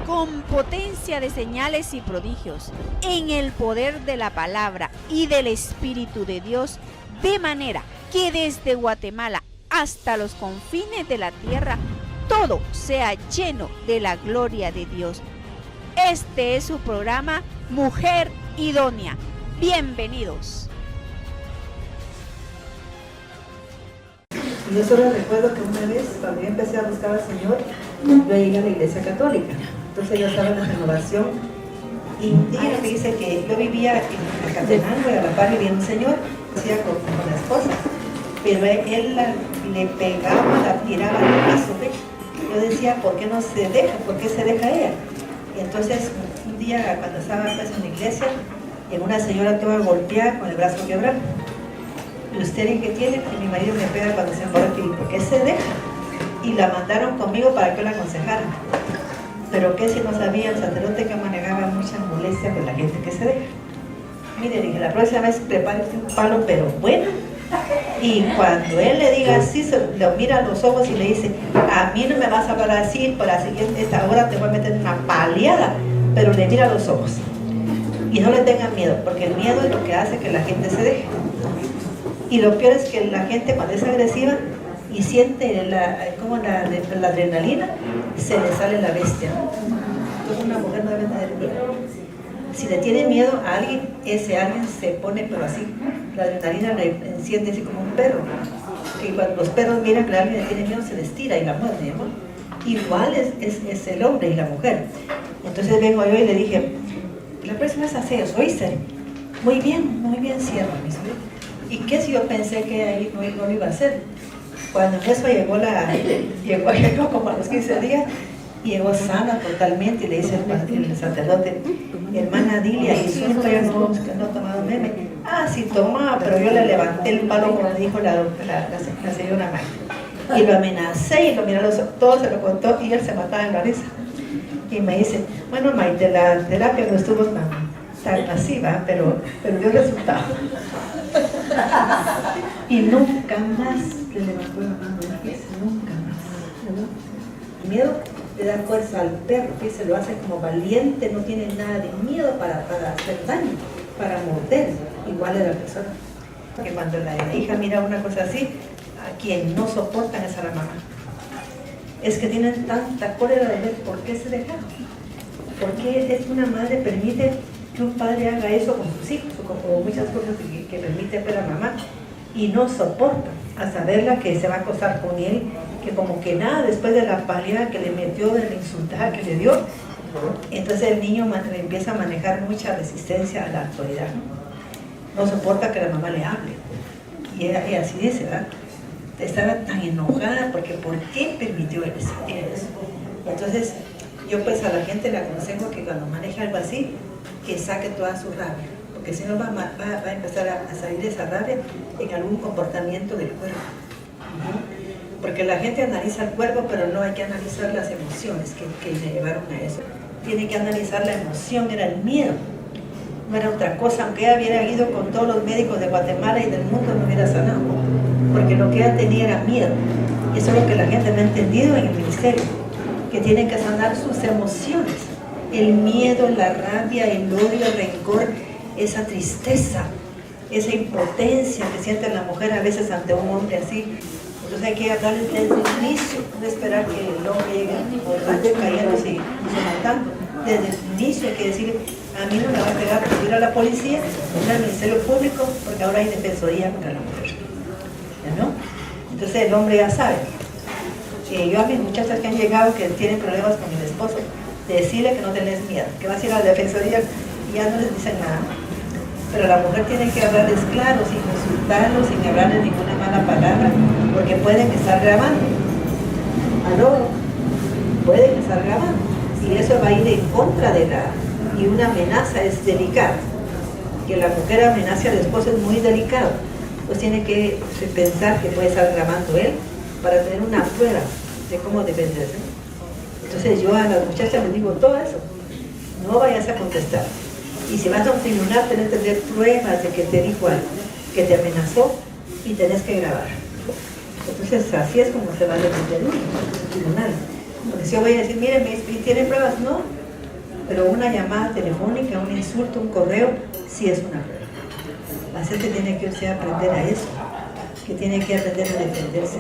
con potencia de señales y prodigios, en el poder de la palabra y del Espíritu de Dios, de manera que desde Guatemala hasta los confines de la tierra, todo sea lleno de la gloria de Dios. Este es su programa Mujer Idónea. Bienvenidos. Yo solo recuerdo que una vez, cuando yo empecé a buscar al Señor, yo llegué a la iglesia católica. Entonces yo estaba en la renovación y un día me dice que yo vivía en Acatenango y a la par vivía un señor, hacía con la esposa, pero él le pegaba, la tiraba al piso. Yo decía, ¿por qué no se deja? ¿Por qué se deja ella? Y entonces un día cuando estaba pues, en la iglesia, en una señora toda golpeada con el brazo quebrado. ¿Y usted qué tiene? Y mi marido me pega cuando se embora, y ¿por qué se deja? Y la mandaron conmigo para que la aconsejara. Pero que si no sabía el sacerdote que manejaba mucha molestia con la gente que se deja. Mire, dije, la próxima vez prepárese un palo, pero bueno. Y cuando él le diga así, le mira a los ojos y le dice, a mí no me vas a hablar así, por la siguiente esta hora te voy a meter una paliada, pero le mira a los ojos. Y no le tengan miedo, porque el miedo es lo que hace que la gente se deje. Y lo peor es que la gente cuando es agresiva y siente la adrenalina, se le sale la bestia. Entonces una mujer no debe tener miedo. Si le tiene miedo a alguien, ese alguien se pone pero así. La adrenalina le enciende así como un perro. Y cuando los perros miran que alguien le tiene miedo, se les tira y la muerde, ¿no? Igual es el hombre y la mujer. Entonces vengo yo y le dije, la próxima vez hace eso, ¿oíste? Muy bien, sierva, mi señor. ¿Y qué si yo pensé que ahí no lo iba a hacer? Cuando eso llegó como a los 15 días, y llegó sana totalmente, y le dice el sacerdote, hermana Dilia, y su hijo ya no ha tomado meme. Ah, sí tomaba, pero yo le levanté el palo como le dijo la señora Maite. Y lo amenacé y lo miró, todo se lo contó y él se mataba en la risa. Y me dice, bueno Maite, la terapia no estuvo tan masiva, pero dio resultado. Y nunca más le levantó la mano, nunca más. El miedo le da fuerza al perro, que se lo hace como valiente, no tiene nada de miedo para hacer daño, para morder, igual es la persona. Porque cuando la hija mira una cosa así, a quien no soportan es a la mamá. Es que tienen tanta cólera de ver por qué se dejaron. Porque es una madre permite que un padre haga eso con sus hijos, o como muchas cosas que permite ver a mamá, y no soporta a saberla que se va a acostar con él, que como que nada, después de la paliada que le metió, de la insultada que le dio, entonces el niño empieza a manejar mucha resistencia a la autoridad. No soporta que la mamá le hable. Y así dice, ¿verdad? Estaba tan enojada porque ¿por qué permitió eso? Entonces yo pues a la gente le aconsejo que cuando maneje algo así, que saque toda su rabia, porque si no va a empezar a salir esa rabia en algún comportamiento del cuerpo. Porque la gente analiza el cuerpo, pero no hay que analizar las emociones que le llevaron a eso. Tiene que analizar la emoción, era el miedo, no era otra cosa. Aunque ella hubiera ido con todos los médicos de Guatemala y del mundo, no hubiera sanado, porque lo que ella tenía era miedo. Y eso es lo que la gente no ha entendido en el ministerio, que tienen que sanar sus emociones. El miedo, la rabia, el odio, el rencor, esa tristeza, esa impotencia que siente la mujer a veces ante un hombre así. Entonces hay que hablarles desde el inicio, no esperar que el hombre llegue borracho, cayéndose y matando. Desde el inicio hay que decir, a mí no me va a pegar, porque ir a la policía, ir al Ministerio Público, porque ahora hay defensoría contra la mujer. ¿Ya no? Entonces el hombre ya sabe. Yo a mis muchachas que han llegado que tienen problemas con el esposo, decirle que no tenés miedo, que vas a ir a la defensoría y ya no les dicen nada. Pero la mujer tiene que hablarles claro, sin insultarlos, sin hablarles ninguna mala palabra, porque pueden estar grabando. ¿Aló? Pueden estar grabando. Y eso va a ir en contra de la... Y una amenaza es delicada. Que la mujer amenace al esposo es muy delicado. Pues tiene que pensar que puede estar grabando él para tener una prueba de cómo defenderse. Entonces yo a las muchachas les digo todo eso. No vayas a contestar. Y si vas a un tribunal, tenés que tener pruebas de que te dijo algo, que te amenazó, y tenés que grabar. Entonces así es como se va a defender uno en el tribunal. Porque si yo voy a decir, miren, ¿tienen pruebas? No, pero una llamada telefónica, un insulto, un correo, sí es una prueba. Así que tiene que usted aprender a eso, que tiene que aprender a defenderse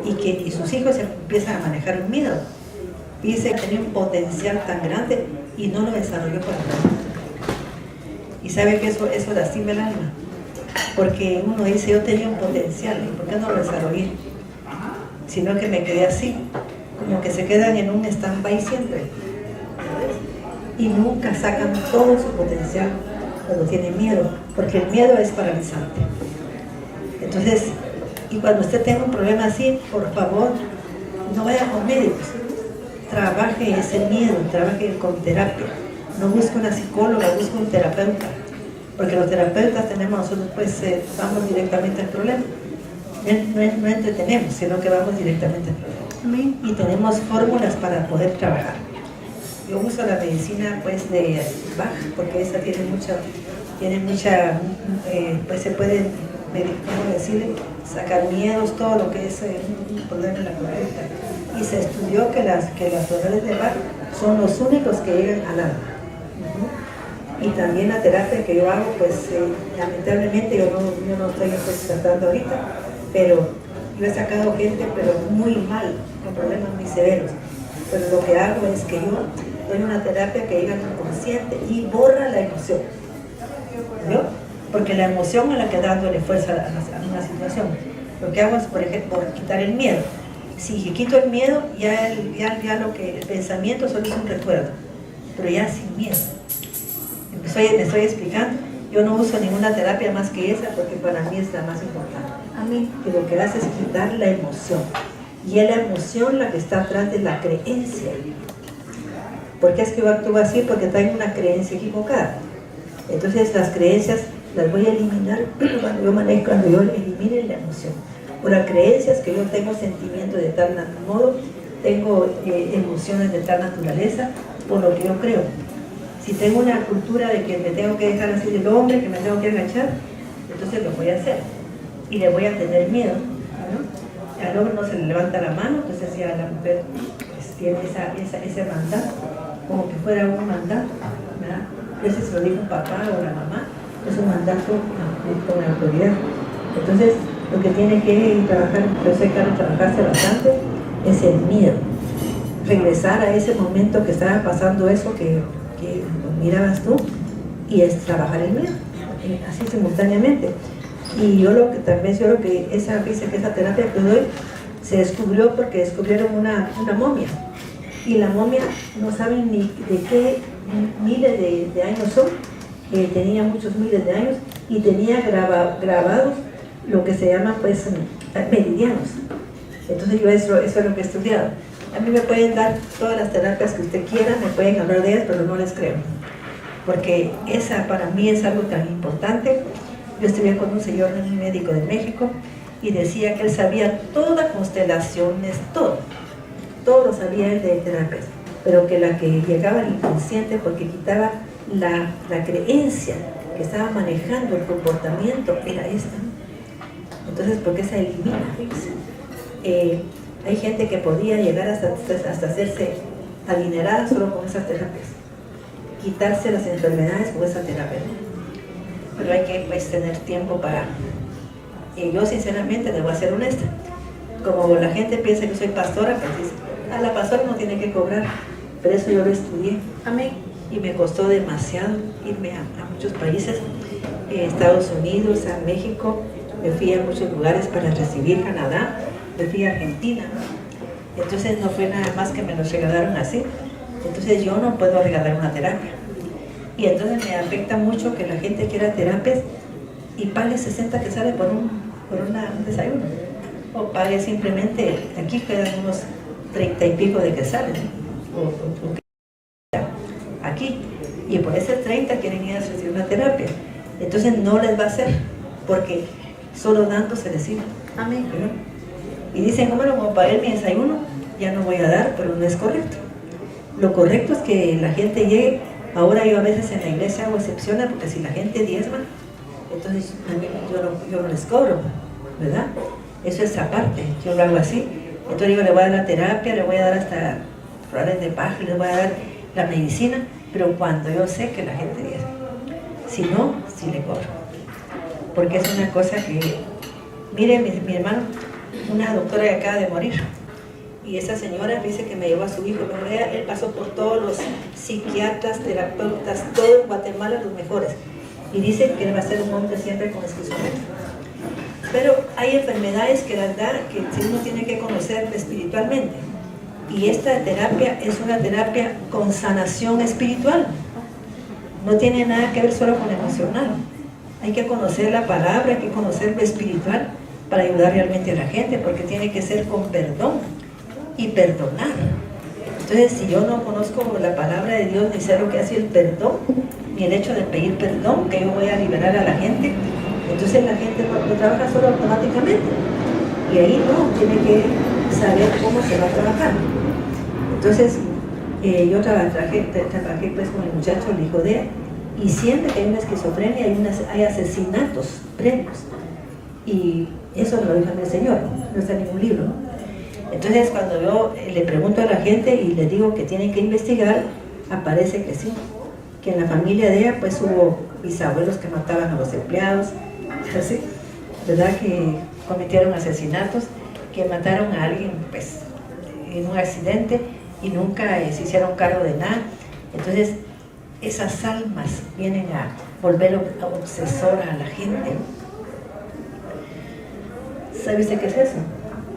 y sus hijos empiezan a manejar un miedo. Dice que tenía un potencial tan grande y no lo desarrolló por nada. Y sabe que eso lastima el alma, porque uno dice, yo tenía un potencial, ¿y por qué no lo desarrollé? Sino que me quedé así, como que se quedan en un stand-by siempre, ¿sabes? Y nunca sacan todo su potencial cuando tienen miedo, porque el miedo es paralizante. Entonces, y cuando usted tenga un problema así, por favor, no vaya con médicos, trabaje ese miedo, trabaje con terapia. No busque una psicóloga, busque un terapeuta, porque los terapeutas nosotros vamos directamente al problema. No entretenemos, sino que vamos directamente al problema. Y tenemos fórmulas para poder trabajar. Yo uso la medicina de Bach, porque esa tiene mucha, pues se puede, ¿cómo decirle? Sacar miedos, todo lo que es un problema en la conducta. Y se estudió que las flores de Bach son los únicos que llegan al alma. Y también la terapia que yo hago, lamentablemente yo no estoy tratando ahorita, pero yo he sacado gente pero muy mal, con problemas muy severos. Pero lo que hago es que yo doy una terapia que llega al inconsciente y borra la emoción, ¿no? Porque la emoción es la que da dándole fuerza a una situación. Lo que hago es, por ejemplo, quitar el miedo. Si quito el miedo, ya el pensamiento solo es un recuerdo, pero ya sin miedo. Me estoy explicando. Yo no uso ninguna terapia más que esa, porque para mí es la más importante. Amén. Que lo que hace es quitar la emoción. Y es la emoción la que está atrás de la creencia. ¿Por qué es que yo actúo así? Porque tengo una creencia equivocada. Entonces las creencias las voy a eliminar cuando yo elimine la emoción. Por las creencias que yo tengo sentimientos de tal modo, tengo emociones de tal naturaleza, por lo que yo creo. Si tengo una cultura de que me tengo que dejar así del hombre, que me tengo que agachar, entonces lo voy a hacer. Y le voy a tener miedo, ¿no? Al hombre no se le levanta la mano, entonces ya la mujer tiene ese mandato, como que fuera un mandato, ¿verdad? Ese se lo dijo un papá o la mamá, es un mandato con la autoridad. Entonces, lo que tiene que trabajar, yo sé que trabajarse bastante, es el miedo. Regresar a ese momento que estaba pasando eso que mirabas tú, y es trabajar el miedo, así simultáneamente. Y yo lo que esa terapia que doy se descubrió porque descubrieron una momia, y la momia no saben ni de qué miles de años son, tenía muchos miles de años y tenía grabados lo que se llama meridianos. Entonces yo eso es lo que he estudiado. A mí me pueden dar todas las terapias que usted quiera, me pueden hablar de ellas, pero no les creo, porque esa para mí es algo tan importante. Yo estuve con un señor, un médico de México, y decía que él sabía todas constelaciones, todo lo sabía él de terapias, pero que la que llegaba al inconsciente, porque quitaba la creencia que estaba manejando el comportamiento, era esta. Entonces, ¿por qué se elimina? Hay gente que podía llegar hasta hacerse adinerada solo con esas terapias, quitarse las enfermedades con esa terapia, ¿no? Pero hay que tener tiempo para... yo sinceramente debo ser honesta, como la gente piensa que soy pastora, pues dice, la pastora no tiene que cobrar, pero eso yo lo estudié. Amén. Y me costó demasiado irme a muchos países, Estados Unidos, a México, me fui a muchos lugares para recibir, Canadá, me fui a Argentina, ¿no? Entonces no fue nada más que me los regalaron así. Entonces yo no puedo regalar una terapia. Y entonces me afecta mucho que la gente quiera terapias y pague 60 que sale por un desayuno. O pague simplemente, aquí quedan unos 30 y pico de que salen, o aquí. Y por ese 30 quieren ir a recibir una terapia. Entonces no les va a hacer, porque solo dando se recibe. Amén. ¿No? Y dicen, bueno, como pagué mi desayuno, ya no voy a dar, pero no es correcto. Lo correcto es que la gente llegue. Ahora yo a veces en la iglesia hago excepciones, porque si la gente diezma, entonces yo no les cobro, ¿verdad? Eso es aparte, yo lo hago así. Entonces yo le voy a dar la terapia, le voy a dar hasta flores de paja, les voy a dar la medicina, pero cuando yo sé que la gente dice, si no, sí le cobro. Porque es una cosa que, mire, mi hermano, una doctora que acaba de morir, y esa señora dice que me llevó a su hijo, él pasó por todos los psiquiatras, terapeutas, todo en Guatemala, los mejores, y dice que él va a ser un hombre siempre con esquizofrenia. Pero hay enfermedades que las da, que uno tiene que conocer espiritualmente, y esta terapia es una terapia con sanación espiritual, no tiene nada que ver solo con lo emocional. Hay que conocer la palabra, hay que conocer lo espiritual para ayudar realmente a la gente, porque tiene que ser con perdón y perdonar. Entonces, si yo no conozco la palabra de Dios, ni sé lo que hace el perdón, ni el hecho de pedir perdón, que yo voy a liberar a la gente, entonces la gente no trabaja solo automáticamente. Y ahí no, tiene que saber cómo se va a trabajar. Entonces, yo trabajé pues con el muchacho, el hijo de él, y siempre que hay una esquizofrenia hay asesinatos previos. Y eso me lo dijo el Señor, no está en ningún libro, ¿no? Entonces, cuando yo le pregunto a la gente y les digo que tienen que investigar, aparece que sí, que en la familia de ella pues hubo bisabuelos que mataban a los empleados, así, ¿verdad? Que cometieron asesinatos, que mataron a alguien pues en un accidente y nunca se hicieron cargo de nada. Entonces, esas almas vienen a volver obsesora a la gente. ¿Sabe usted qué es eso?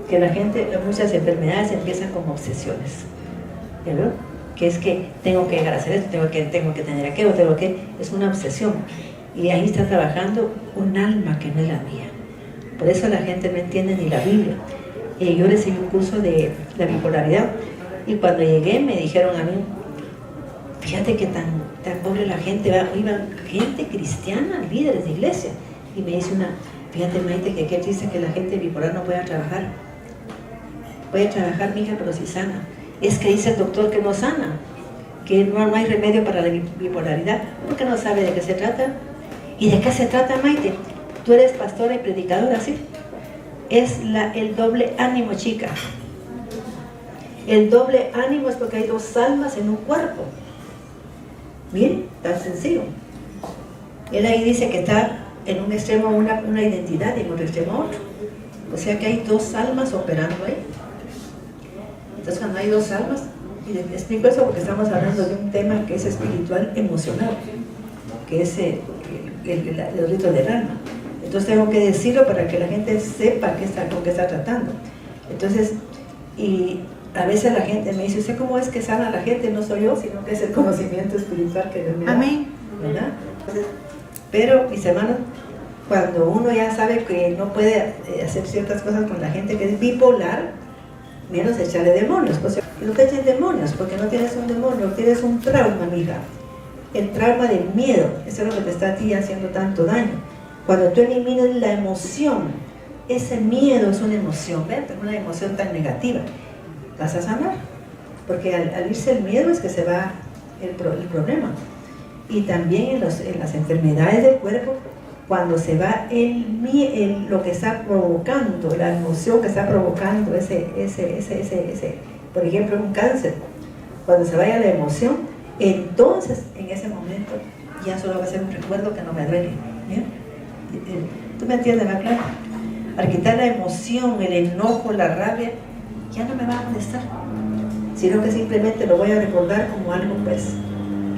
Que la gente, muchas enfermedades empiezan como obsesiones, ¿verdad? Que es que tengo que llegar a hacer esto, tengo que tener aquello, es una obsesión. Y ahí está trabajando un alma que no es la mía. Por eso la gente no entiende ni la Biblia. Yo recibí un curso de la bipolaridad y cuando llegué me dijeron a mí, fíjate que tan pobre la gente, iban gente cristiana, líderes de iglesia, y me dice una, fíjate Maite, que qué triste que la gente bipolar no pueda trabajar. Puede trabajar, mija, pero si sana. Es que dice el doctor que no sana, que no hay remedio para la bipolaridad, porque no sabe de qué se trata. ¿Y de qué se trata, Maite? Tú eres pastora y predicadora, ¿sí? Es el doble ánimo, chica. El doble ánimo es porque hay dos almas en un cuerpo. Miren, tan sencillo. Él ahí dice que está en un extremo una identidad y en otro extremo otro. O sea que hay dos almas operando ahí. Entonces, cuando hay dos almas, y les explico eso porque estamos hablando de un tema que es espiritual emocional, que es el rito del alma. Entonces tengo que decirlo para que la gente sepa con qué está tratando. Entonces, y a veces la gente me dice, ¿usted cómo es que sana a la gente? No soy yo, sino que es el conocimiento espiritual que Dios me da. Amén. ¿Verdad? Entonces, pero, mis hermanos, cuando uno ya sabe que no puede hacer ciertas cosas con la gente que es bipolar, menos echarle demonios. Pues, no te eches demonios, porque no tienes un demonio, tienes un trauma, amiga. El trauma del miedo, eso es lo que te está a ti haciendo tanto daño. Cuando tú eliminas la emoción, ese miedo es una emoción, ¿ven? Una emoción tan negativa, vas a sanar. Porque al irse el miedo es que se va el problema. Y también en las enfermedades del cuerpo, cuando se va lo que está provocando, la emoción que está provocando por ejemplo, un cáncer, cuando se vaya la emoción, entonces en ese momento ya solo va a ser un recuerdo que no me duele. ¿Bien? ¿Tú me entiendes, Maclaro? Al quitar la emoción, el enojo, la rabia, ya no me va a molestar, sino que simplemente lo voy a recordar como algo, pues,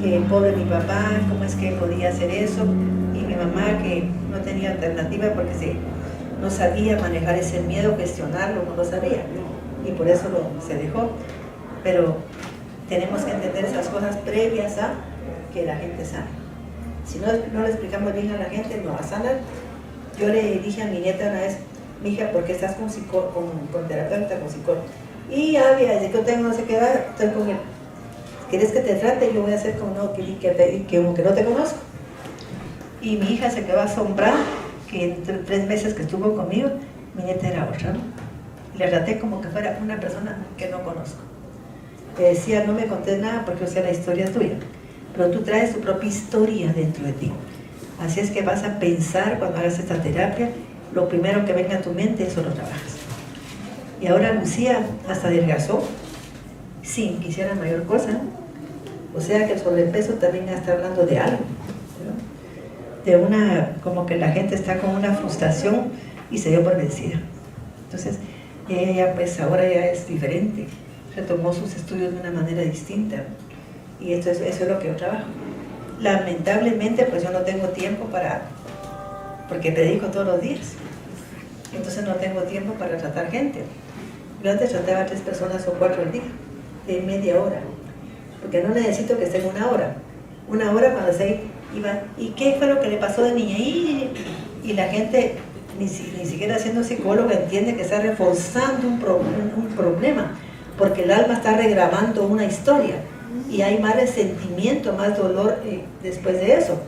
que pobre mi papá, cómo es que podía hacer eso, y mi mamá que no tenía alternativa porque no sabía manejar ese miedo, gestionarlo, no lo sabía, y por eso se dejó. Pero tenemos que entender esas cosas previas a que la gente sane. Si no le explicamos bien a la gente, no va a sanar. Yo le dije a mi nieta una vez, mija, ¿por qué estás con terapeuta, con psicólogo? Y ya, desde que yo tengo no sé qué edad, estoy con él. ¿Quieres que te trate? Yo voy a hacer como que no te conozco. Y mi hija se quedó asombrada que entre 3 meses que estuvo conmigo, mi nieta era otra, ¿no? Y le traté como que fuera una persona que no conozco. Le decía, no me contés nada porque, o sea, la historia es tuya, pero tú traes tu propia historia dentro de ti. Así es que vas a pensar cuando hagas esta terapia, lo primero que venga a tu mente, eso lo trabajas. Y ahora Lucía hasta adelgazó, sin que hiciera mayor cosa, O sea que el sobrepeso también está hablando de algo, ¿no? De una, como que la gente está con una frustración y se dio por vencida. Entonces, ella pues ahora ya es diferente, retomó sus estudios de una manera distinta, y eso es lo que yo trabajo. Lamentablemente pues yo no tengo tiempo porque predico todos los días, entonces no tengo tiempo para tratar gente. Yo antes trataba a 3 personas o 4 al día, de media hora, porque no necesito que estén una hora cuando se iba, ¿y qué fue lo que le pasó de niña? Y la gente ni siquiera siendo psicóloga entiende que está reforzando un problema, porque el alma está regrabando una historia y hay más resentimiento, más dolor después de eso.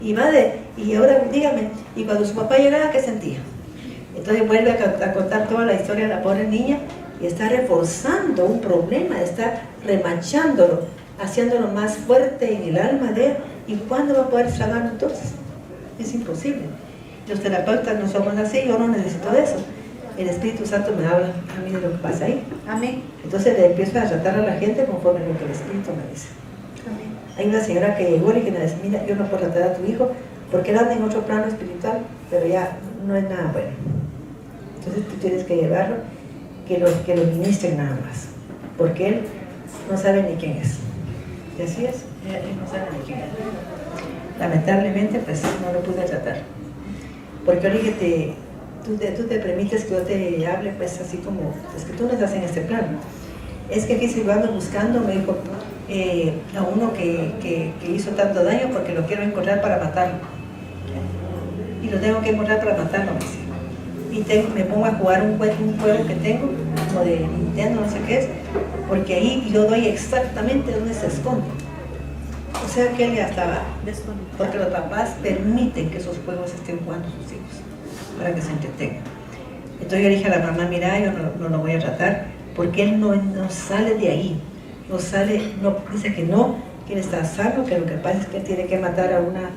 Y ahora dígame, y cuando su papá llegaba, ¿qué sentía? Entonces vuelve a contar toda la historia de la pobre niña y está reforzando un problema, está remachándolo, haciéndolo más fuerte en el alma de él. ¿Y cuándo va a poder sanarlo entonces? Es imposible. Los terapeutas no somos así, yo no necesito de eso. El Espíritu Santo me habla a mí de lo que pasa ahí. Amén. Entonces le empiezo a tratar a la gente conforme a lo que el Espíritu me dice. Amén. Hay una señora que llegó y que me dice, mira, yo no puedo tratar a tu hijo porque él anda en otro plano espiritual, pero ya no es nada bueno. Entonces tú tienes que llevarlo, que lo ministren nada más, porque él no sabe ni quién es. Y así es, él no sabe ni quién es. Lamentablemente, pues no lo pude tratar. Porque ahora que tú te permites que yo te hable, pues así como, es que tú no estás en este plano. Es que aquí si lo ando buscando, me dijo, a uno que hizo tanto daño porque lo quiero encontrar para matarlo. Y lo tengo que encontrar para matarlo, me dice. Y me pongo a jugar un juego que tengo, como de Nintendo, no sé qué es, porque ahí yo doy exactamente donde se esconde. O sea que él ya estaba, porque los papás permiten que esos juegos estén jugando sus hijos, para que se entretengan. Entonces yo le dije a la mamá, mira, yo no lo voy a tratar, porque él no sale de ahí, dice que él está sano, que lo que pasa es que él tiene que matar a una,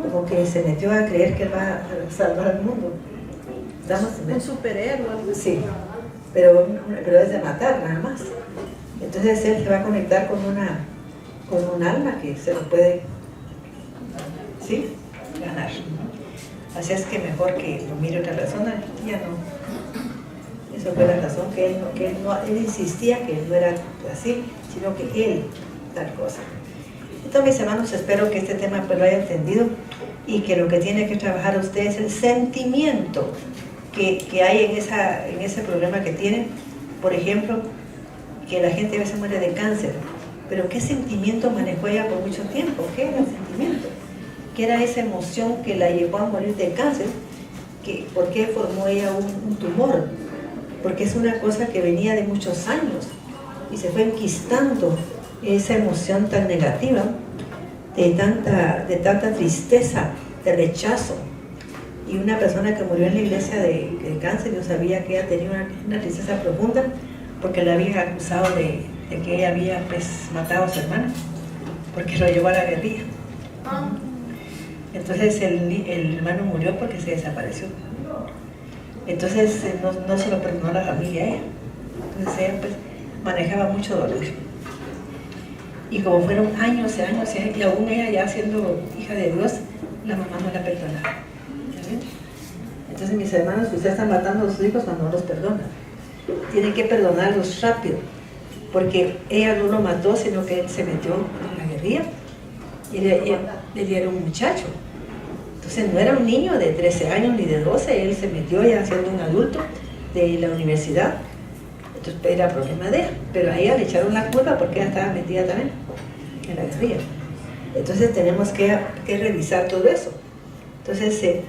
como que se metió a creer que él va a salvar al mundo. Un superhéroe, algo así. Sí, pero es de matar nada más. Entonces él se va a conectar con un alma que se lo puede, ¿sí?, ganar. Así es que mejor que lo mire otra persona, ya no. Eso fue la razón que él insistía que no era así, sino que él tal cosa. Entonces, mis hermanos, espero que este tema pues lo haya entendido y que lo que tiene que trabajar usted es el sentimiento que hay en ese problema que tienen. Por ejemplo, que la gente a veces muere de cáncer, pero ¿qué sentimiento manejó ella por mucho tiempo? ¿Qué era el sentimiento? ¿Qué era esa emoción que la llevó a morir de cáncer? ¿Por qué formó ella un tumor? Porque es una cosa que venía de muchos años y se fue enquistando esa emoción tan negativa, de tanta tristeza, de rechazo. Y una persona que murió en la iglesia de cáncer, yo sabía que ella tenía una tristeza profunda porque la habían acusado de que ella había pues matado a su hermano, porque lo llevó a la guerrilla. Entonces el hermano murió porque se desapareció. Entonces no se lo perdonó la familia a ella. Entonces ella pues manejaba mucho dolor. Y como fueron años y años, y aún ella ya siendo hija de Dios, la mamá no la perdonaba. Entonces mis hermanos, ustedes están matando a sus hijos cuando no los perdonan. Tienen que perdonarlos rápido, porque ella no lo mató, sino que él se metió en la guerrilla y le dieron un muchacho. Entonces no era un niño de 13 años ni de 12, él se metió ya siendo un adulto de la universidad. Entonces era problema de ella, pero a ella le echaron la culpa porque ella estaba metida también en la guerrilla. Entonces tenemos que revisar todo eso. Entonces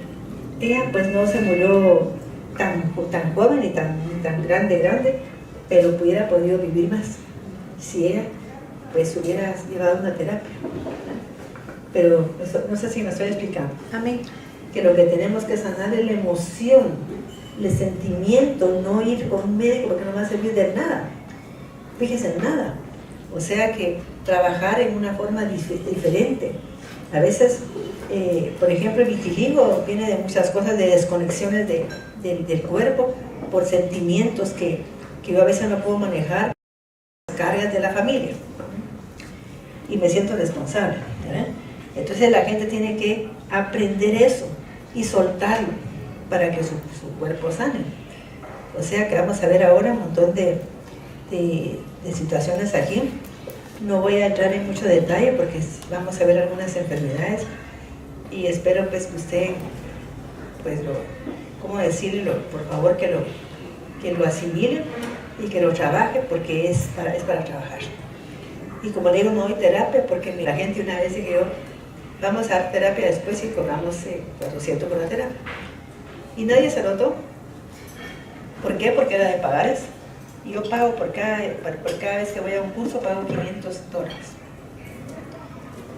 ella pues no se murió tan joven ni tan grande, pero hubiera podido vivir más si ella pues hubiera llevado una terapia. Pero eso, no sé si me estoy explicando. Amén. Que lo que tenemos que sanar es la emoción, el sentimiento, no ir con un médico porque no va a servir de nada. Fíjese en nada. O sea que trabajar en una forma diferente. A veces, por ejemplo, el vitiligo viene de muchas cosas, de desconexiones del cuerpo por sentimientos que yo a veces no puedo manejar, las cargas de la familia. y me siento responsable, ¿verdad? Entonces la gente tiene que aprender eso y soltarlo para que su cuerpo sane. O sea que vamos a ver ahora un montón de situaciones aquí. No voy a entrar en mucho detalle porque vamos a ver algunas enfermedades y espero pues que usted, pues ¿cómo decirlo? Por favor que lo asimile y que lo trabaje porque es para trabajar. Y como le digo, no doy terapia porque la gente una vez dijo, vamos a dar terapia después y cobramos 400 por la terapia. Y nadie se notó. ¿Por qué? Porque era de pagar eso. Y yo pago por cada vez que voy a un curso, pago $500.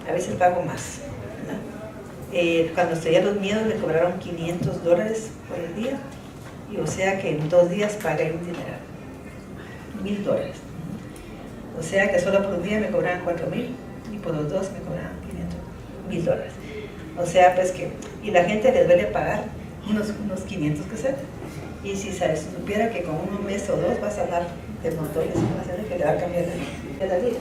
A veces pago más, ¿verdad? Cuando estudié los miedos me cobraron $500 por el día. Y o sea que en 2 días pagué un dineral. $1,000. O sea que solo por un día me cobraban 4,000 y por los 2 me cobraban $1,000. O sea pues que, y la gente les duele pagar unos 500 que sea. Y si supiera que con un mes o 2 vas a dar de montones de situaciones que le va a cambiar la vida.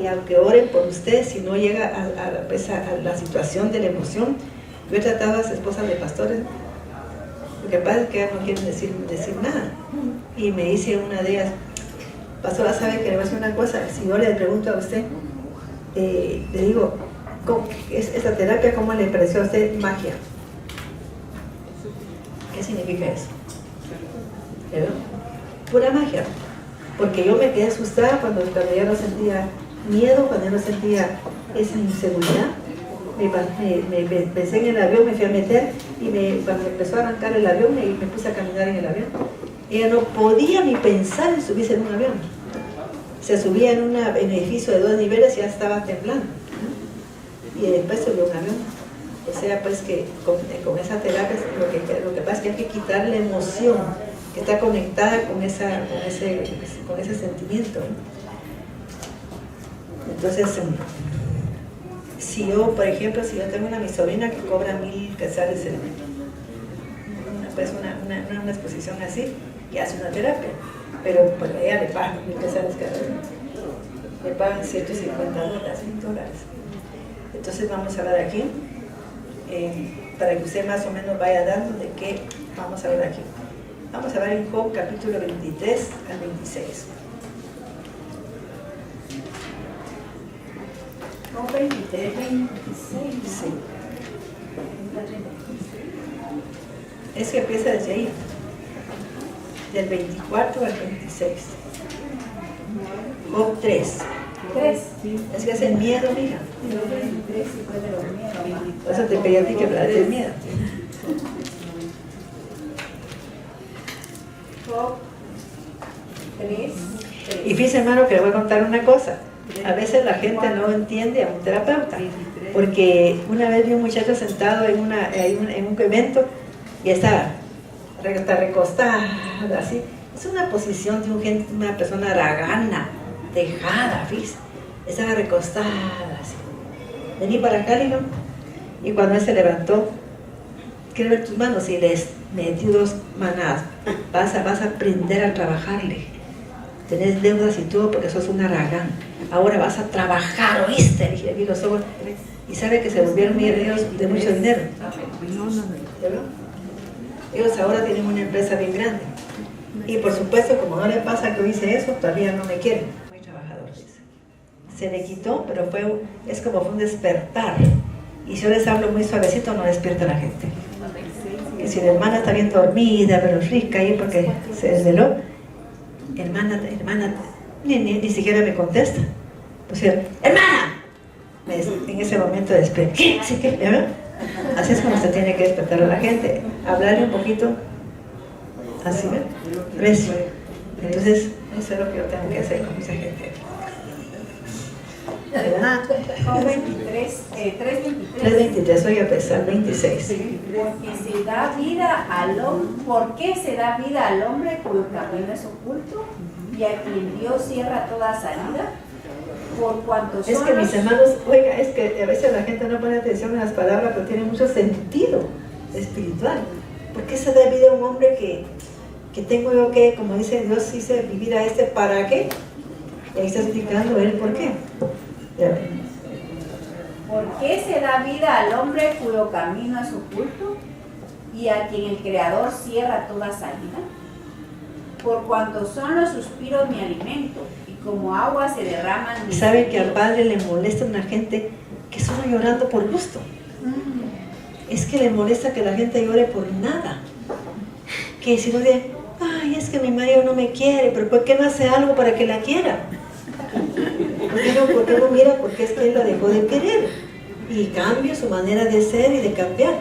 Y aunque oren por usted, si no llega a la situación de la emoción, yo he tratado a las esposas de pastores, lo que pasa es que no quieren decir nada. Y me dice una de ellas, pastora, ¿sabe que le voy a decir una cosa? Si yo le pregunto a usted, le digo, esta terapia, ¿cómo le pareció a usted? Magia. ¿Qué significa eso? ¿Verdad? Pura magia. Porque yo me quedé asustada cuando ya no sentía miedo, cuando ya no sentía esa inseguridad. Me pensé en el avión, me fui a meter y cuando empezó a arrancar el avión me puse a caminar en el avión. Ella no podía ni pensar en subirse en un avión. Se subía en un edificio de 2 niveles y ya estaba temblando. Y después subió un avión. O sea, pues que con esa terapia lo que pasa es que hay que quitar la emoción que está conectada con ese sentimiento. Entonces, si yo, por ejemplo, si yo tengo mi sobrina que cobra 1,000 quetzales una exposición así, y hace una terapia, pero pues ella le pagan 1,000 quetzales cada vez. Le pagan $150, $1,000. Entonces vamos a hablar aquí, para que usted más o menos vaya dando de qué vamos a hablar aquí. Vamos a ver en Job capítulo 23 al 26. Job 23, 26. Sí. Es que empieza desde ahí, del 24 al 26. Job 3. 3. Es que es el miedo, mira. Job 23 y fue de los miedos. Por eso te pedí a ti que hablaras del miedo. Job 3. Y fíjese, hermano, que le voy a contar una cosa. A veces la gente no entiende a un terapeuta, porque una vez vi un muchacho sentado en un evento y estaba recostado, así. Es una posición de una persona haragana, dejada, fíjese. Estaba recostada, así. Vení para acá, digo. Y cuando él se levantó, quiero ver tus manos, y les metió 2 manadas. Vas a aprender a trabajarle. Tenés deudas y todo porque sos un haragán. Ahora vas a trabajar, ¿oíste? Le vi los ojos. Y sabe que se volvieron millonarios de mucho dinero. ¿Verdad? Ellos ahora tienen una empresa bien grande. Y por supuesto, como no le pasa que hice eso, todavía no me quieren. Muy trabajador, dice. Se le quitó, pero es como fue un despertar. Y si yo les hablo muy suavecito, no despierta a la gente. Que si la hermana está bien dormida, pero rica ahí porque se desveló, hermana, ni siquiera me contesta. Pues hermana, en ese momento despierta. ¿Qué? Así que, ¿verdad? Así es como se tiene que despertar a la gente, hablarle un poquito así, ¿ves? Entonces, eso es lo que yo tengo que hacer con esa gente. Job 23, 3:23. 3:23, voy a empezar 26. Porque se da vida al hombre, ¿por qué se da vida al hombre cuyo camino es oculto y a quien Dios cierra toda salida? Por cuanto son es que mis hermanos, oiga, es que a veces la gente no pone atención a las palabras, pero tiene mucho sentido espiritual. ¿Por qué se da vida a un hombre que tengo yo que, como dice Dios, hice vivir a este para qué? Y ahí está explicando él por qué. da vida al hombre cuyo camino es oculto y a quien el Creador cierra toda salida. Por cuanto son los suspiros mi alimento y como agua se derraman mis ¿Sabe que al sentidos? Padre le molesta una gente que solo llorando por gusto? Es que le molesta que la gente llore por nada. Que si no dice, ay, es que mi marido no me quiere, pero ¿por qué no hace algo para que la quiera? ¿Por qué no mira? Porque es que él la dejó de querer. Y cambia su manera de ser y de cambiar.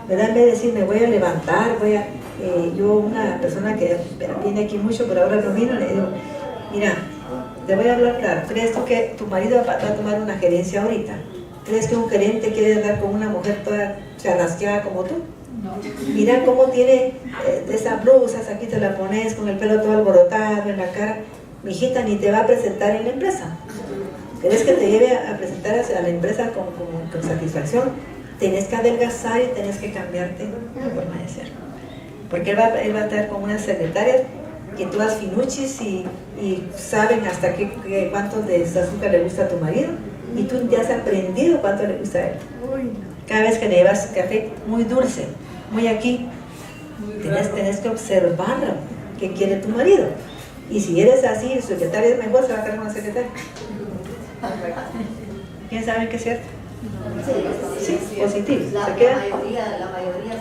¿Verdad? En vez de decir, me voy a levantar, yo, una persona que viene aquí mucho, pero ahora no vino, le digo, mira, te voy a hablar claro. ¿Crees tú que tu marido va a tomar una gerencia ahorita? ¿Crees que un gerente quiere andar con una mujer toda charrasqueada como tú? Mira cómo tiene esas blusas, aquí te la pones con el pelo todo alborotado en la cara. Mi hijita ni te va a presentar en la empresa. ¿Quieres que te lleve a presentar a la empresa con satisfacción? Tenés que adelgazar y tenés que cambiarte la forma de ser. Porque él va a estar con unas secretarias que todas finuchis y saben hasta cuánto de azúcar le gusta a tu marido y tú ya has aprendido cuánto le gusta a él. Cada vez que le llevas café muy dulce, muy aquí, tenés que observar qué quiere tu marido. Y si eres así, su secretaria es mejor, se va a quedar con la secretaria. ¿Quién sabe que es cierto? Sí, positivo. La mayoría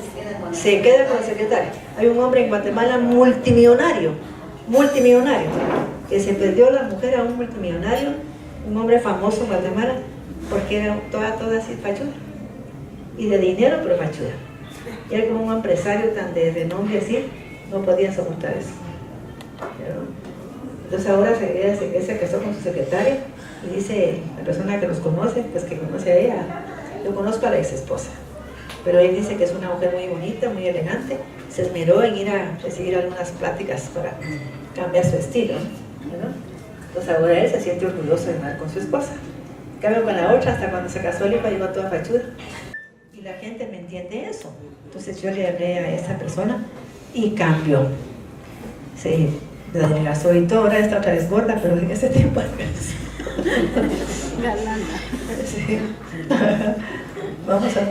se queda con la secretaria. Hay un hombre en Guatemala multimillonario, que se perdió la mujer a un multimillonario, un hombre famoso en Guatemala, porque era toda así fachuda. Y de dinero, pero fachuda. Y él como un empresario tan de renombre así, no podía soportar eso. Entonces ahora él se casó con su secretaria y dice la persona que los conoce, pues que conoce a ella, yo conozco a la ex esposa, pero él dice que es una mujer muy bonita, muy elegante, se esmeró en ir a recibir algunas pláticas para cambiar su estilo, ¿no? Entonces ahora él se siente orgulloso de andar con su esposa. En cambio con la otra, hasta cuando se casó el hijo llegó toda fachuda. Y la gente me entiende eso. Entonces yo le hablé a esa persona y cambió. Se adelgazó y todo, ahora está otra vez gorda, pero en ese tiempo Galana. sí. Vamos a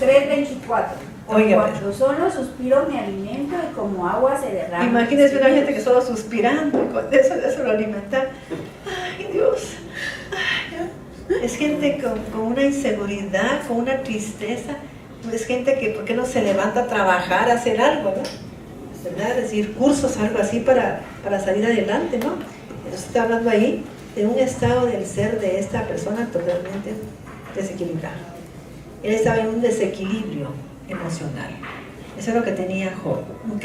3:24. Oiga, Cuando son los suspiros mi alimento y como agua se derrama. imagínense una gente que solo suspirando y con eso lo alimenta. Ay, Dios. Ay, es gente con una inseguridad, con una tristeza. Es gente que, ¿por qué no se levanta a trabajar, a hacer algo, no? ¿Verdad? Es decir, cursos, algo así para salir adelante, ¿no? Entonces está hablando ahí de un estado del ser de esta persona totalmente desequilibrado. Él estaba en un desequilibrio emocional. Eso es lo que tenía Job, ¿ok?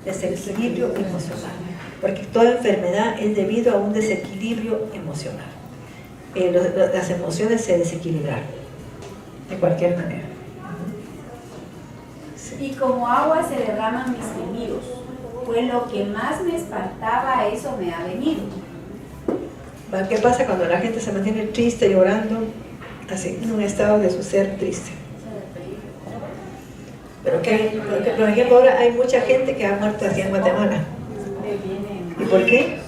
Desequilibrio emocional. Porque toda enfermedad es debido a un desequilibrio emocional. Las emociones se desequilibraron de cualquier manera. Sí. Y como agua se derraman mis gemidos, pues lo que más me espantaba, eso me ha venido. ¿Qué pasa cuando la gente se mantiene triste, llorando, así, en un estado de su ser triste? Pero por ejemplo, ahora hay mucha gente que ha muerto así en Guatemala. ¿Y por qué?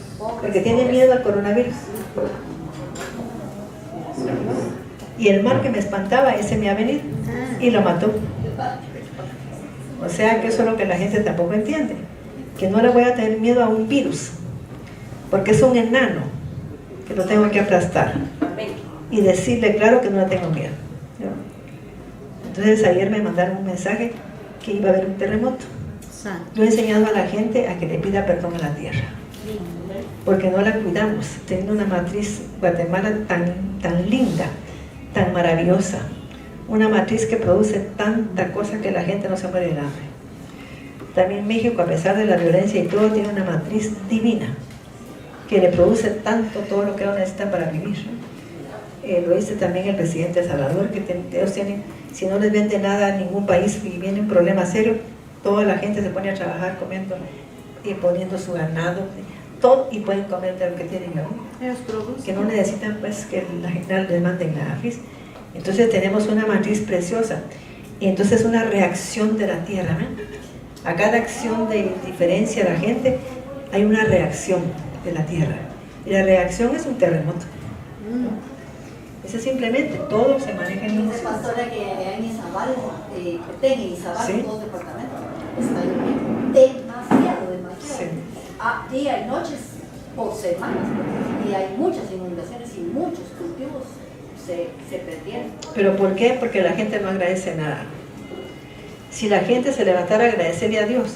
Porque tiene miedo al coronavirus. Y el mal que me espantaba, ese me ha venido y lo mató. O sea que eso es lo que la gente tampoco entiende, que no le voy a tener miedo a un virus, porque es un enano que lo tengo que aplastar y decirle claro que no le tengo miedo. Entonces ayer me mandaron un mensaje que iba a haber un terremoto. Yo he enseñado a la gente a que le pida perdón a la tierra, porque no la cuidamos, teniendo una matriz Guatemala tan linda, tan maravillosa, una matriz que produce tanta cosa que la gente no se muere de hambre. También México, a pesar de la violencia y todo, tiene una matriz divina que le produce tanto todo lo que uno necesita para vivir. Lo dice también el presidente de Salvador, que ellos tienen, si no les vende nada a ningún país y viene un problema serio, toda la gente se pone a trabajar comiendo y poniendo su ganado, todo, y pueden comer de lo que tienen, ¿no? Ellos producen. Que no necesitan pues que la general les manden la AFIS. Entonces tenemos una matriz preciosa y entonces una reacción de la tierra, ¿eh? A cada acción de diferencia de la gente hay una reacción de la tierra y la reacción es un terremoto, ¿no? Eso simplemente, todo se maneja en Dice pastora que allá en Izabal, Petén y Izabal, sí. dos departamentos, está lloviendo demasiado. Sí. Día y noches por semanas, y hay muchas inundaciones y muchos cultivos se perdieron. ¿Pero por qué? Porque la gente no agradece nada. Si la gente se levantara a agradecerle a Dios,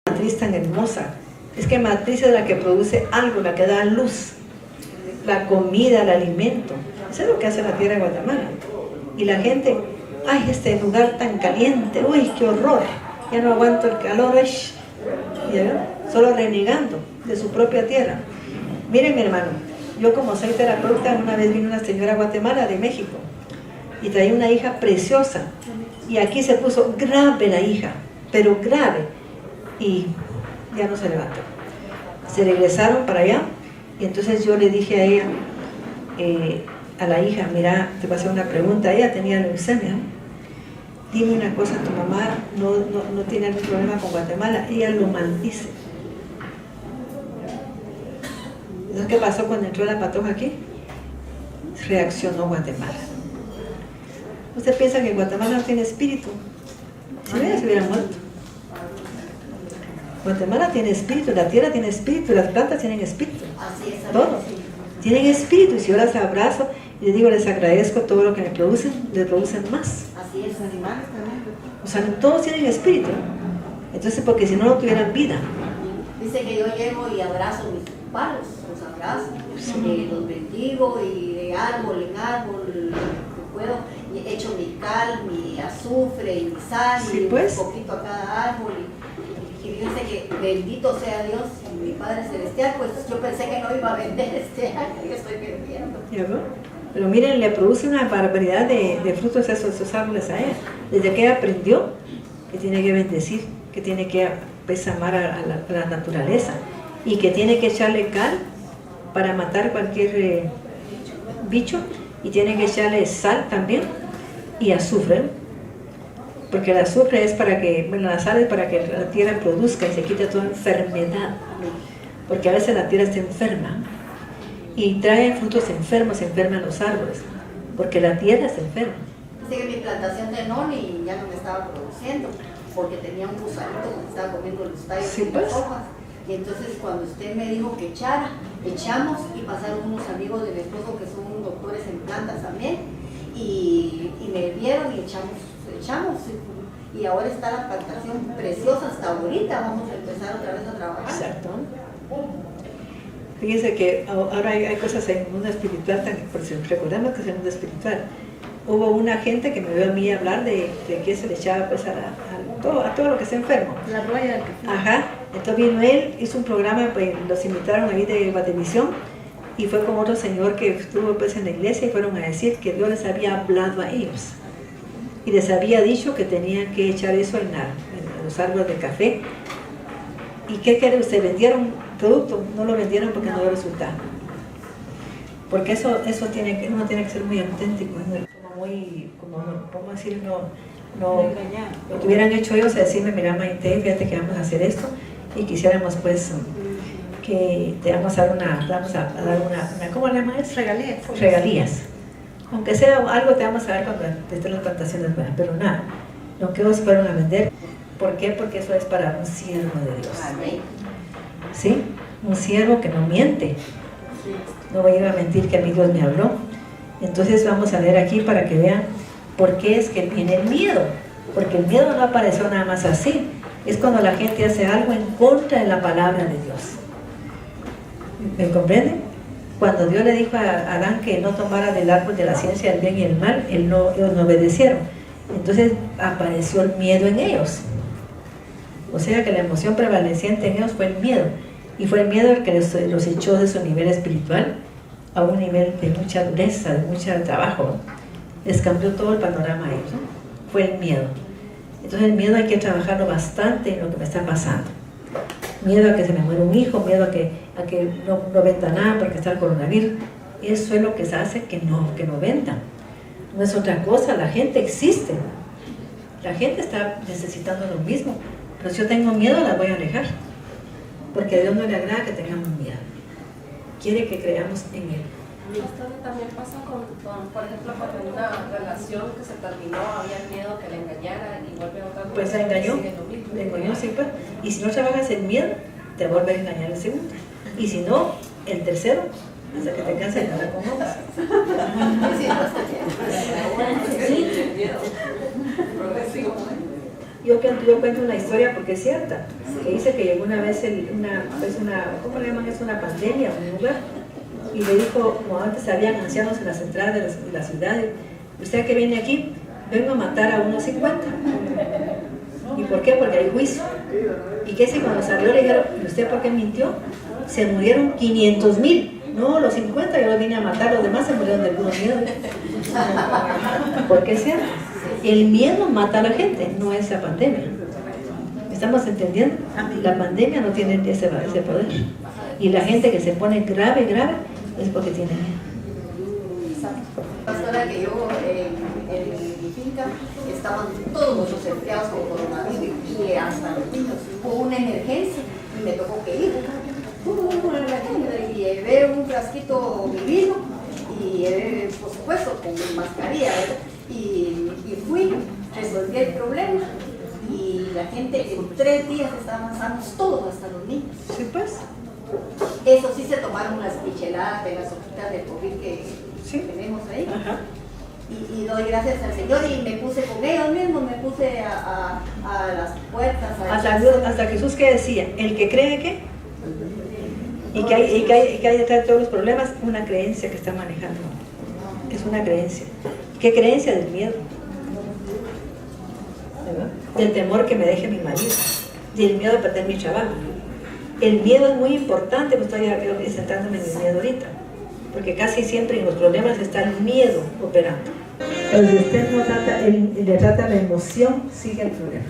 matriz tan hermosa, es que matriz es la que produce algo, la que da luz, la comida, el alimento. Eso es lo que hace la tierra de Guatemala. Y la gente, ay, este lugar tan caliente, uy, qué horror, ya no aguanto el calor, ay. ¿Ya? Solo renegando de su propia tierra. Miren, mi hermano, yo como soy terapeuta, una vez vino una señora a Guatemala de México y traía una hija preciosa, y aquí se puso grave la hija, pero grave, y ya no se levantó. Se regresaron para allá, y entonces yo le dije a ella, a la hija, mira, te voy a hacer una pregunta. Ella tenía leucemia. Dime una cosa, tu mamá no tiene algún problema con Guatemala. Ella lo maldice. ¿Sabes qué pasó cuando entró la patoja aquí? Reaccionó Guatemala. ¿Usted piensa que Guatemala no tiene espíritu? Si no, ella se hubiera muerto. Guatemala tiene espíritu, la tierra tiene espíritu, las plantas tienen espíritu. Así es, Todos tienen espíritu, y si yo las abrazo y les digo, les agradezco todo lo que me producen, les producen más. Así es, animales también. O sea, todos tienen espíritu. Entonces, porque si no, no tuvieran vida. Dice que yo llego y abrazo mis palos, los abrazo, los bendigo, y de árbol en árbol, que puedo, y echo mi cal, mi azufre y mi sal, Sí, y pues. un poquito a cada árbol. Y dice que bendito sea Dios y mi Padre Celestial. Pues yo pensé que no iba a vender este año, y estoy vendiendo. ¿Ya veo? Pero miren, le produce una barbaridad de frutos esos árboles a ella. Desde que ella aprendió que tiene que bendecir, que tiene que pues, amar a la naturaleza, y que tiene que echarle cal para matar cualquier bicho, y tiene que echarle sal también y azufre, porque el azufre es para que, bueno, la sal es para que la tierra produzca y se quite toda enfermedad, porque a veces la tierra está enferma y trae frutos enfermos, se enferman los árboles, porque la tierra se enferma. Dice que mi plantación de noni ya no me estaba produciendo, porque tenía un gusanito que me estaba comiendo los tallos Sí, y pues. las hojas. Y entonces cuando usted me dijo que echara, echamos, y pasaron unos amigos de mi esposo que son doctores en plantas también, y me vieron y echamos, y ahora está la plantación preciosa hasta ahorita. Vamos a empezar otra vez a trabajar. Exacto. Fíjense que ahora hay cosas en el mundo espiritual, por si recordemos que es el mundo espiritual. Hubo una gente que me vio a mí hablar de que se le echaba pues a todo lo que está enfermo. La roya del café. Ajá. Entonces vino él, hizo un programa, pues los invitaron ahí de Guatemala, y fue con otro señor que estuvo pues en la iglesia, y fueron a decir que Dios les había hablado a ellos y les había dicho que tenían que echar eso en los árboles de café. ¿Y qué quiere usted? ¿Vendieron producto? No lo vendieron porque no dio resultado. Porque eso uno tiene que ser muy auténtico, ¿no? Como muy, ¿cómo decir? Lo que hubieran hecho ellos es decirme, mira, Maite, fíjate que vamos a hacer esto, y quisiéramos pues que te vamos a dar una ¿cómo le llaman eso? Regalías. Aunque sea algo, te vamos a dar cuando estén las plantaciones buenas, pero nada, lo que ellos fueron a vender. ¿Por qué? Porque eso es para un siervo de Dios. Amén. ¿Sí? Un siervo que no miente. No voy a ir a mentir que a mí Dios me habló. Entonces vamos a ver aquí para que vean por qué es que viene el miedo. Porque el miedo no apareció nada más así. Es cuando la gente hace algo en contra de la palabra de Dios. ¿Me comprenden? Cuando Dios le dijo a Adán que no tomara del árbol de la ciencia del bien y el mal, ellos no obedecieron. Entonces apareció el miedo en ellos. O sea que la emoción prevaleciente en ellos fue el miedo. Y fue el miedo el que los echó de su nivel espiritual a un nivel de mucha dureza, de mucho trabajo. Les cambió todo el panorama a ellos, ¿no? Fue el miedo. Entonces el miedo hay que trabajarlo bastante en lo que me está pasando. Miedo a que se me muera un hijo, miedo a que no venda nada porque está el coronavirus. Eso es lo que se hace que no venda. No es otra cosa, la gente existe. La gente está necesitando lo mismo. Pero si yo tengo miedo, la voy a alejar. Porque a Dios no le agrada que tengamos miedo. Quiere que creamos en Él. Pastora, también pasa por ejemplo, cuando en una relación que se terminó había miedo que le engañara y vuelve a otra. Pues se engañó, le engañó, sí, pues. Y si no trabajas el miedo, te vuelve a engañar el segundo. Y si no, el tercero, hasta que te canses de nada con otros. Yo cuento una historia porque es cierta, que dice que llegó una vez ¿cómo le llaman eso? Una pandemia a un lugar, y le dijo, como antes habían ancianos en las entradas de la ciudad, usted que viene aquí, vengo a matar a unos 50. ¿Y por qué? Porque hay juicio. ¿Y qué si cuando salió le dijeron, ¿y usted por qué mintió? Se murieron 500,000. No, los 50 yo los vine a matar, los demás se murieron de puro miedo. Porque es cierto, el miedo mata a la gente, no es la pandemia. ¿Estamos entendiendo? La pandemia no tiene ese poder. Y la gente que se pone grave es porque tiene miedo. Pastora, que yo en mi finca estaban todos los empleados con coronavirus y hasta los niños. Hubo una emergencia y me tocó que ir. Y llevé un frasquito de vino y por supuesto con mi mascarilla, ¿verdad? Y fui, resolví el problema y la gente en 3 días estaban sanos todos, hasta los niños. Sí, pues. Eso sí, se tomaron las micheladas de las hojitas de COVID que tenemos ahí. Ajá. Y doy gracias al Señor y me puse con ellos mismos, me puse a las puertas. Hasta Jesús que decía, el que cree que y que hay detrás de todos los problemas una creencia que está manejando. Es una creencia. ¿Qué creencia? Del miedo. ¿Verdad? Del temor que me deje mi marido. Del miedo de perder mi trabajo. El miedo es muy importante, pues estoy centrándome en el miedo ahorita. Porque casi siempre en los problemas está el miedo operando. Pero si usted no le trata la emoción, sigue el problema.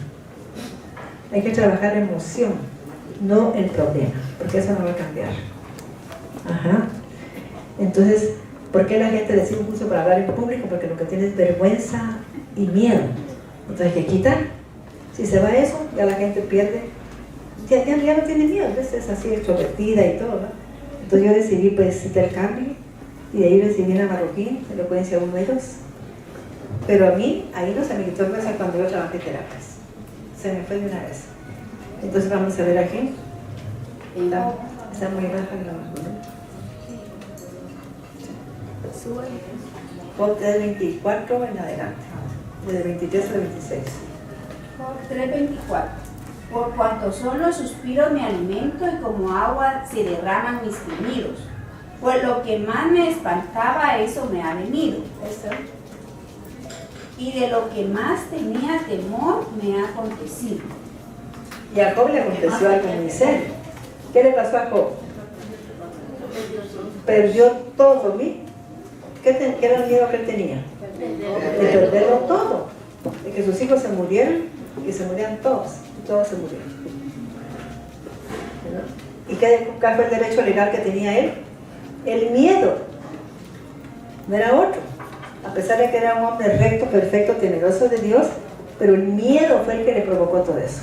Hay que trabajar la emoción, no el problema, porque eso no va a cambiar. Ajá. Entonces, ¿por qué la gente decide un curso para hablar en público? Porque lo que tiene es vergüenza y miedo. Entonces hay que quitar. Si se va eso, ya la gente pierde. Ya no tiene miedo, ¿ves? Es así extrovertida y todo, ¿no? Entonces yo decidí pues hacer el cambio y de ahí recibí la marroquín, elocuencia 1 y 2. Pero a mí, ahí no se me quitó el beso cuando yo trabajé terapias. Se me fue de una vez. Entonces vamos a ver aquí. Está muy baja la marroquín. Ponte de 24 en adelante, desde 23 al 26. 3:24. Por cuanto son los suspiros mi alimento y como agua se derraman mis gemidos. Pues lo que más me espantaba, eso me ha venido. Eso. Y de lo que más tenía temor, me ha acontecido. Y a Job le aconteció algo muy serio. ¿Qué le pasó a Job? Perdió todo, ¿sí? ¿Qué era el miedo que él tenía? De perderlo todo. De que sus hijos se murieran y que se murieran todos. Todos se murieron. ¿No? ¿Y cuál fue el derecho legal que tenía él? El miedo. No era otro. A pesar de que era un hombre recto, perfecto, temeroso de Dios, pero el miedo fue el que le provocó todo eso.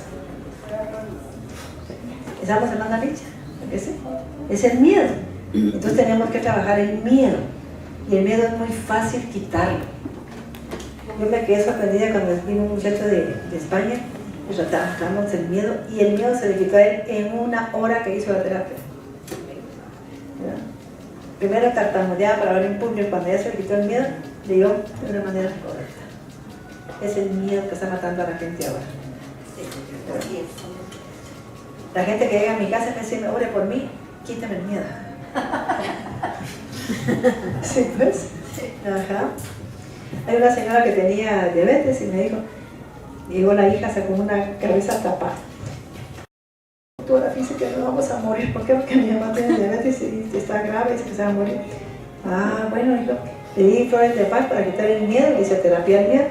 ¿Estamos hablando, Licha? ¿Qué sí? Es el miedo. Entonces tenemos que trabajar el miedo. Y el miedo es muy fácil quitarlo. Yo me quedé sorprendida cuando vino un muchacho de España y tratamos el miedo, y el miedo se le quitó a él en 1 hora que hizo la terapia. ¿Verdad? Primero tartamudeaba para hablar en público, cuando ya se le quitó el miedo, le dio de una manera correcta. Es el miedo que está matando a la gente ahora. La gente que llega a mi casa me dice, ore por mí, quítame el miedo. Sí, pues. Ajá. Hay una señora que tenía diabetes y me dijo, llegó la hija, sacó una cabeza tapada. Doctora, fíjese que no vamos a morir. ¿Por qué? Porque mi mamá tiene diabetes y está grave y se va a morir. Ah, bueno, dijo, le di flores de paz para quitar el miedo, le hice terapia al miedo.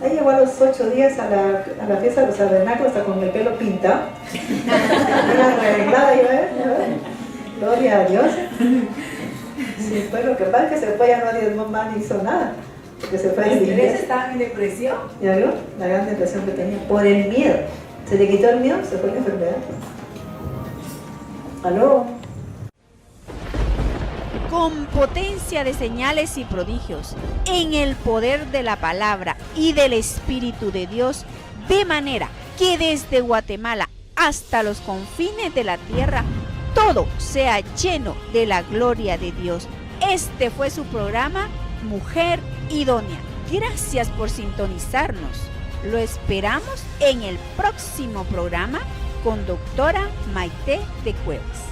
Ahí llegó a los 8 días a la fiesta de los tabernáculos, hasta con el pelo pintado. Era arreglada, gloria a Dios. Sí, pues lo que pasa es que se fue, ya no diezmó más ni hizo nada. Porque se fue ¿Los tres estaban en depresión? ¿Ya vio? La gran depresión que tenía. Por el miedo. Se le quitó el miedo, se fue la enfermedad. ¿Aló? con potencia de señales y prodigios, en el poder de la palabra y del Espíritu de Dios, de manera que desde Guatemala hasta los confines de la tierra, todo sea lleno de la gloria de Dios. Este fue su programa Mujer Idónea. Gracias por sintonizarnos. Lo esperamos en el próximo programa con doctora Maite de Cuevas.